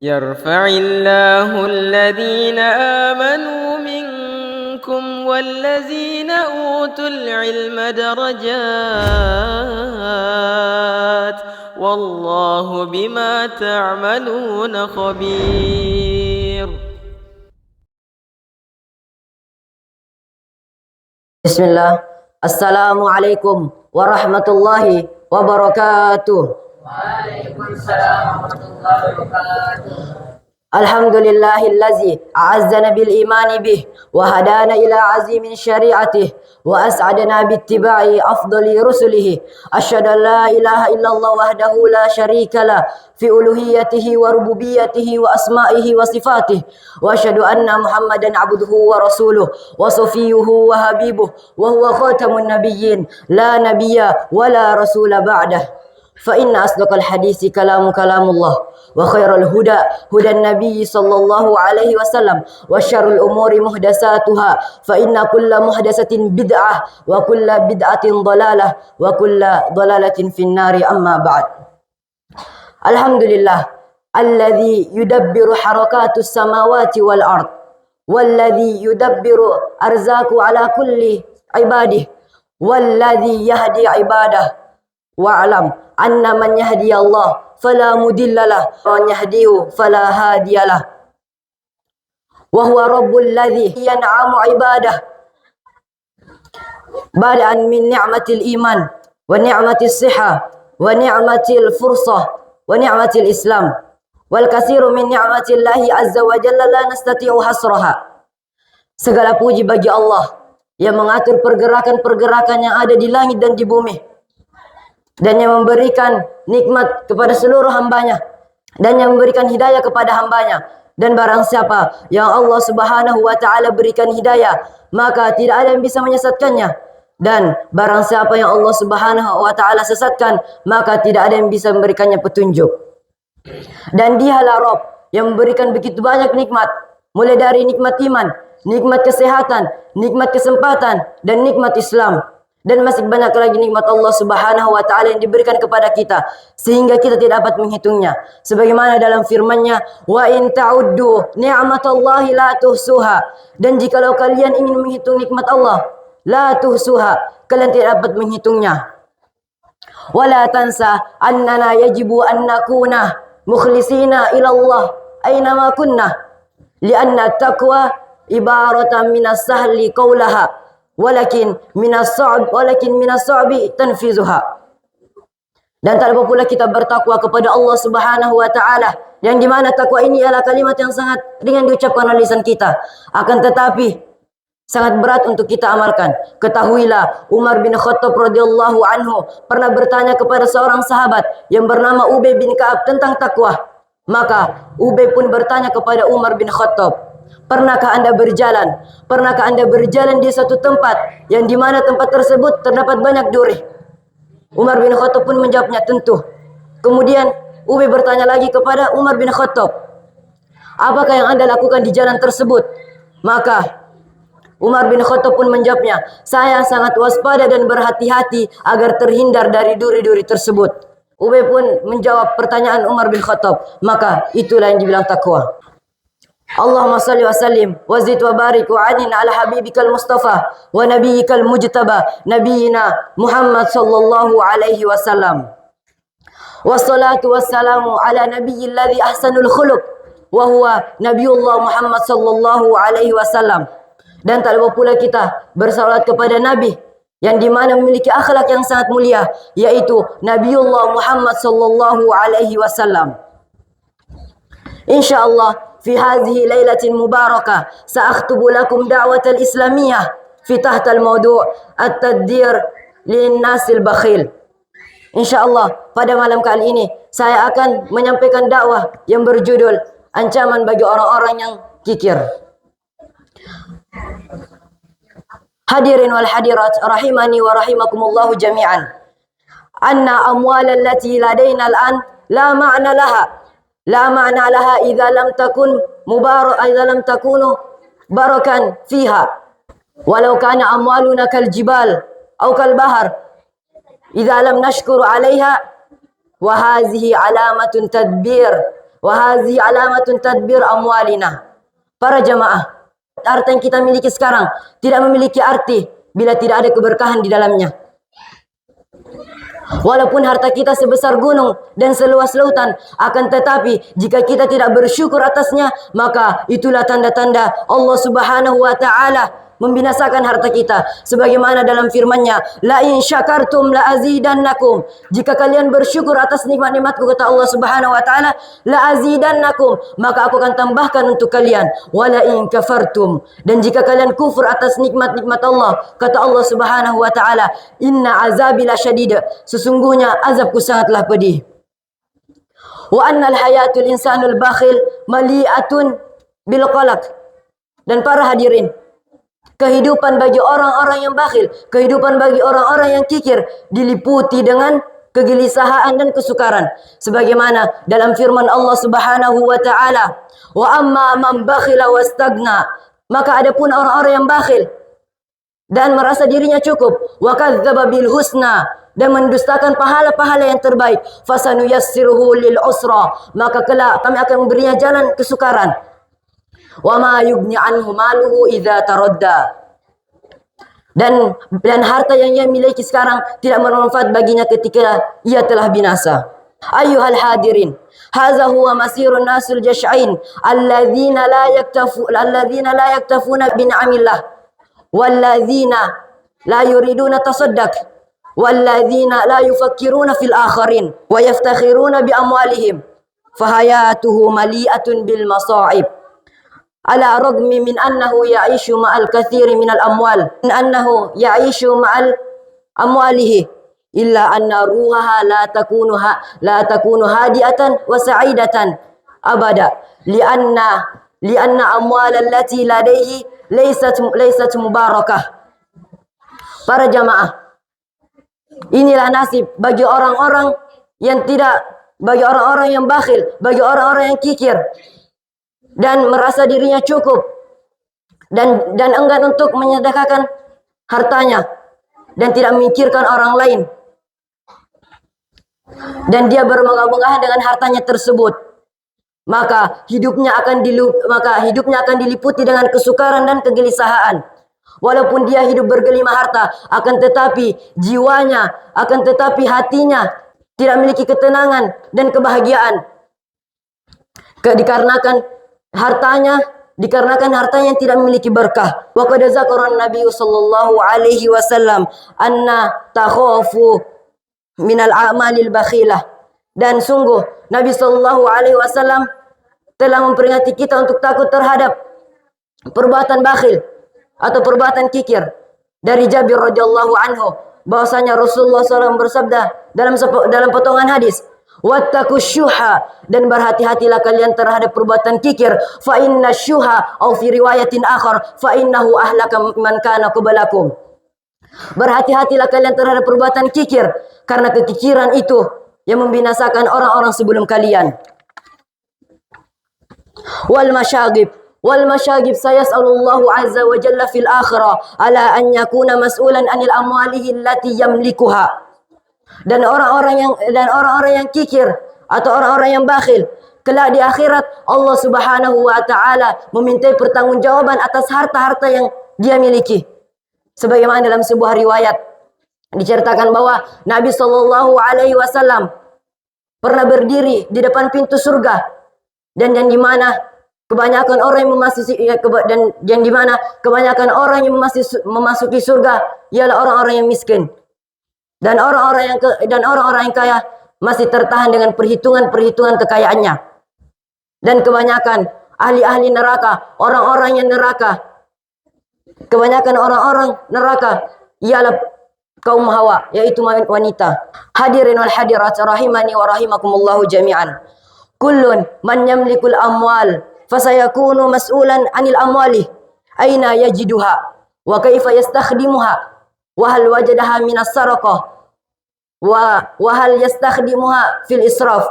يرفع الله الذين آمنوا منكم والذين أوتوا العلم درجات والله بما تعملون خبير. بسم الله. السلام عليكم ورحمة الله وبركاته. Waalaikumsalam warahmatullahi wabarakatuh. الحمد لله الذي أعزنا بالإيمان به وهدانا إلى عزيم شريعته وأسعدنا باتباع أفضل رسله. أشهد أن لا إله إلا الله وحده لا شريك له في ألوهيته وربوبيته وأسمائه وصفاته، وأشهد أن محمدا عبده ورسوله وصفيه وحبيبه وهو خاتم النبيين لا نبي ولا رسول بعده. فإن أصدق الحديث كلام الله وخير الهدى هدى النبي صلى الله عليه وسلم وشر الأمور محدثاتها فإن كل محدثة بدعة وكل بدعة ضلالة وكل ضلالة في النار. أما بعد. الحمد لله الذي يدبر حركات السماوات والأرض والذي يدبر أرزاق على كل عباده والذي يهدي عباده. واعلم أن من يهدي الله فلا مضل له ومن يهديه فلا هادي له، وهو رب الذي ينعم عباده بدءا من نعمة الإيمان ونعمة الصحة ونعمة الفرصة ونعمة الإسلام والكثير من نعمة الله عز وجل لا نستطيع حصرها. Segala puji bagi Allah yang mengatur pergerakan-pergerakan yang ada di langit dan di bumi, dan yang memberikan nikmat kepada seluruh hambanya, dan yang memberikan hidayah kepada hambanya. Dan barang siapa yang Allah subhanahu wa ta'ala berikan hidayah, maka tidak ada yang bisa menyesatkannya. Dan barang siapa yang Allah subhanahu wa ta'ala sesatkan, maka tidak ada yang bisa memberikannya petunjuk. Dan dialah Rabb yang memberikan begitu banyak nikmat, mulai dari nikmat iman, nikmat kesehatan, nikmat kesempatan, dan nikmat Islam. Dan masih banyak lagi nikmat Allah subhanahu wa ta'ala yang diberikan kepada kita, sehingga kita tidak dapat menghitungnya. Sebagaimana dalam firman-Nya, wa in ta'uddu ni'matallahi la tuhsuha. Dan jikalau kalian ingin menghitung nikmat Allah, la tuhsuha, kalian tidak dapat menghitungnya. Wala tansa annana yajibu an nakuna mukhlisina ilallah aynama kunna, lianna taqwa ibaratan minas sahli qawlaha walakin minas sa'bi tanfizuha. Dan tak lupa pula kita bertakwa kepada Allah subhanahu wa ta'ala, yang dimana takwa ini adalah kalimat yang sangat ringan diucapkan oleh lisan kita, akan tetapi sangat berat untuk kita amalkan. Ketahuilah, Umar bin Khattab radhiyallahu anhu pernah bertanya kepada seorang sahabat yang bernama Ubay bin Ka'ab tentang takwa. Maka Ubay pun bertanya kepada Umar bin Khattab, pernahkah Anda berjalan? Pernahkah Anda berjalan di suatu tempat yang dimana tempat tersebut terdapat banyak duri? Umar bin Khattab pun menjawabnya, tentu. Kemudian Ubay bertanya lagi kepada Umar bin Khattab, apakah yang Anda lakukan di jalan tersebut? Maka Umar bin Khattab pun menjawabnya, saya sangat waspada dan berhati-hati agar terhindar dari duri-duri tersebut. Ubay pun menjawab pertanyaan Umar bin Khattab, maka itulah yang dibilang takwa. Allahumma salli wa sallim wa zid wa barik wa anin ala habibikal mustafa wa nabiyyikal mujtaba nabiyina Muhammad sallallahu alaihi wasallam. Wassalatu wassalamu ala nabiyyil ladzi ahsanul khuluq wa huwa nabiyullah Muhammad sallallahu alaihi wasallam. Dan tak lupa pula kita bersalawat kepada Nabi yang dimana memiliki akhlak yang sangat mulia, yaitu Nabiullah Muhammad sallallahu alaihi wasallam. Insyaallah في هذه ليلة مباركة سأخطب لكم دعوة الإسلامية في تحت الموضوع التدبير للناس البخيل. Insyaallah pada malam kali ini saya akan menyampaikan dakwah yang berjudul ancaman bagi orang-orang yang kikir. Hadirin wal hadirat rahimani wa rahimakumullahu jami'an. Anna amwal allati ladaina al-an la ma'na laha. La ma'na laha idza lam takunu barakan fiha. Walau kana amwaluna kal jibal aw kal bahar idza lam nashkuru 'alaiha wa hadhihi alamatun tadbir Wa hadhihi alamatun tadbir amwalina. Para jamaah, harta yang kita miliki sekarang tidak memiliki arti bila tidak ada keberkahan di dalamnya. Walaupun harta kita sebesar gunung dan seluas lautan, akan tetapi jika kita tidak bersyukur atasnya, maka itulah tanda-tanda Allah Subhanahu wa taala membinasakan harta kita, sebagaimana dalam firman-Nya, la in syakartum la azidannakum. Jika kalian bersyukur atas nikmat-nikmatku, kata Allah Subhanahu wa taala, la azidannakum, maka aku akan tambahkan untuk kalian. Wala in kafartum, dan jika kalian kufur atas nikmat-nikmat Allah, kata Allah Subhanahu wa taala, inna azabi lasyadid, sesungguhnya azabku sangatlah pedih. Wa annal hayatul insanul bakhil mali'atun bil qalaq. Dan para hadirin, kehidupan bagi orang-orang yang bakhil, kehidupan bagi orang-orang yang kikir diliputi dengan kegelisahan dan kesukaran. Sebagaimana dalam firman Allah Subhanahu wa taala, "Wa amma man bakhila wastagna." Maka adapun orang-orang yang bakhil dan merasa dirinya cukup, wa kadzdzaba bil husna, dan mendustakan pahala-pahala yang terbaik, fasanuyassiruhu lil usra, maka kelak kami akan memberinya jalan kesukaran. Wa ma yugni anhu maluhu idza taradda. Dan harta yang ia miliki sekarang tidak bermanfaat baginya ketika ia telah binasa. Ayyuhal hadirin, hadza huwa masirun nasul jash'ain alladzina la yaktafuna bi ni'amillah walladzina la yuriduna tasaddaq walladzina la yufakkiruna fil akharin wa yaftakhiruna bi amwalihim fahayatuhu mali'atun bil masa'ib. Ala ragmi min annahu ya'ishu ma'al kathiri minal amwal, min annahu ya'ishu ma'al amwalihi, illa anna ruhaha la takunu hadiatan wa sa'idatan abada, lianna amwal allati ladaihi laysat mubarakah. Para jamaah, inilah nasib bagi orang-orang yang bagi orang-orang yang bakhil, bagi orang-orang yang kikir dan merasa dirinya cukup dan enggan untuk menyedekahkan hartanya dan tidak memikirkan orang lain, dan dia bermegah-megahan dengan hartanya tersebut, maka hidupnya akan diliputi dengan kesukaran dan kegelisahan. Walaupun dia hidup bergelimah harta, akan tetapi jiwanya, akan tetapi hatinya tidak memiliki ketenangan dan kebahagiaan dikarenakan hartanya tidak memiliki berkah. Wa qad zakara Nabi sallallahu alaihi wasallam anna takhafu minal a'malil bakhilah. Dan sungguh Nabi sallallahu alaihi wasallam telah memperingati kita untuk takut terhadap perbuatan bakhil atau perbuatan kikir. Dari Jabir radhiyallahu anhu bahwasanya Rasulullah SAW bersabda dalam potongan hadis, wattaqus syuha, dan berhati-hatilah kalian terhadap perbuatan kikir, fa inna syuha, atau fi riwayatin akhar, fa innahu ahlaka man kana qablakum. Berhati-hatilah kalian terhadap perbuatan kikir, karena kekikiran itu yang membinasakan orang-orang sebelum kalian. Wal masyagib sayas'alullahu azza wa jalla fil akhirah ala an yakuna mas'ulan anil amwalihi allati yamlikuha. Dan orang-orang yang kikir atau orang-orang yang bakhil, kelak di akhirat Allah Subhanahu wa taala memintai pertanggungjawaban atas harta-harta yang dia miliki. Sebagaimana dalam sebuah riwayat diceritakan bahwa Nabi sallallahu alaihi wasallam pernah berdiri di depan pintu surga, dan yang dimana kebanyakan orang yang memasuki surga ialah orang-orang yang miskin. Dan orang-orang yang kaya masih tertahan dengan perhitungan kekayaannya. Dan kebanyakan ahli-ahli neraka, orang-orang yang neraka, kebanyakan orang-orang neraka ialah kaum hawa, yaitu wanita. Hadirin wal hadirat rahimani wa rahimakumullahu jami'an. Kullun man yamlikul amwal fasayakunu mas'ulan anil amwali, aina yajiduha wa kaifa yastakhdimuha, wa hal wajadaha minas saraqah wa hal yastakhdimuha fil israf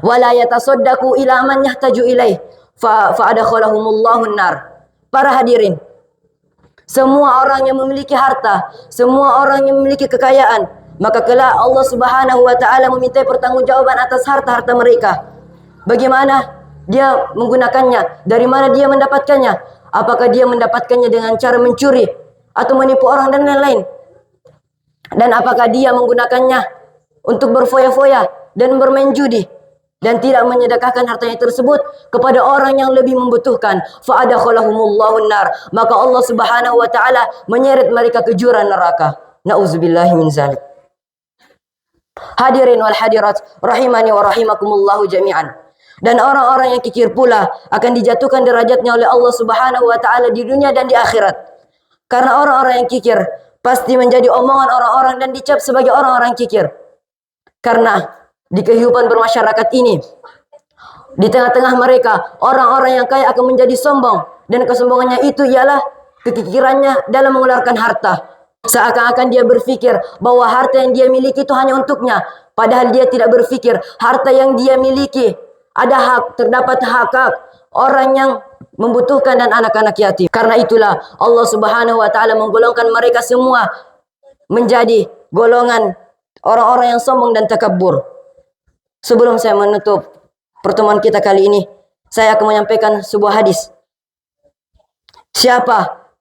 wa la yatasaddaqu ila man yahtaju ilaih fa adkhalahumullahu an-nar. Para hadirin, semua orang yang memiliki harta, semua orang yang memiliki kekayaan, maka kelak Allah Subhanahu wa taala memintai pertanggungjawaban atas harta-harta mereka. Bagaimana dia menggunakannya? Dari mana dia mendapatkannya? Apakah dia mendapatkannya dengan cara mencuri atau menipu orang dan lain-lain? Dan apakah dia menggunakannya untuk berfoya-foya dan bermain judi dan tidak menyedekahkan hartanya tersebut kepada orang yang lebih membutuhkan? Fa'adakhalahumullahu nar, maka Allah Subhanahu wa taala menyeret mereka ke jurang neraka. Nauzubillahi min zalik. Hadirin wal hadirat rahimani wa rahimakumullahu jami'an. Dan orang-orang yang kikir pula akan dijatuhkan derajatnya oleh Allah Subhanahu wa taala di dunia dan di akhirat. Karena orang-orang yang kikir pasti menjadi omongan orang-orang dan dicap sebagai orang-orang kikir. Karena di kehidupan bermasyarakat ini, di tengah-tengah mereka, orang-orang yang kaya akan menjadi sombong. Dan kesombongannya itu ialah kekikirannya dalam mengeluarkan harta. Seakan-akan dia berpikir bahwa harta yang dia miliki itu hanya untuknya. Padahal dia tidak berpikir harta yang dia miliki ada hak, terdapat hak orang yang membutuhkan dan anak-anak yatim. Karena itulah Allah Subhanahu wa taala menggolongkan mereka semua menjadi golongan orang-orang yang sombong dan takabur. Sebelum saya menutup pertemuan kita kali ini, saya akan menyampaikan sebuah hadis.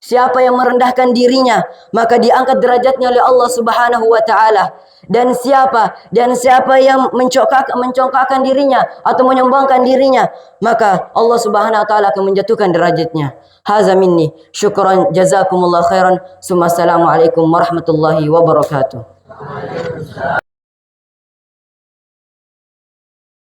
Siapa yang merendahkan dirinya, maka diangkat derajatnya oleh Allah Subhanahu wa taala. Dan siapa yang mencongkakkan dirinya atau menyombongkan dirinya, maka Allah Subhanahu wa taala akan menjatuhkan derajatnya. Haza minni. Syukran jazakumullah khairan. Assalamualaikum warahmatullahi wabarakatuh.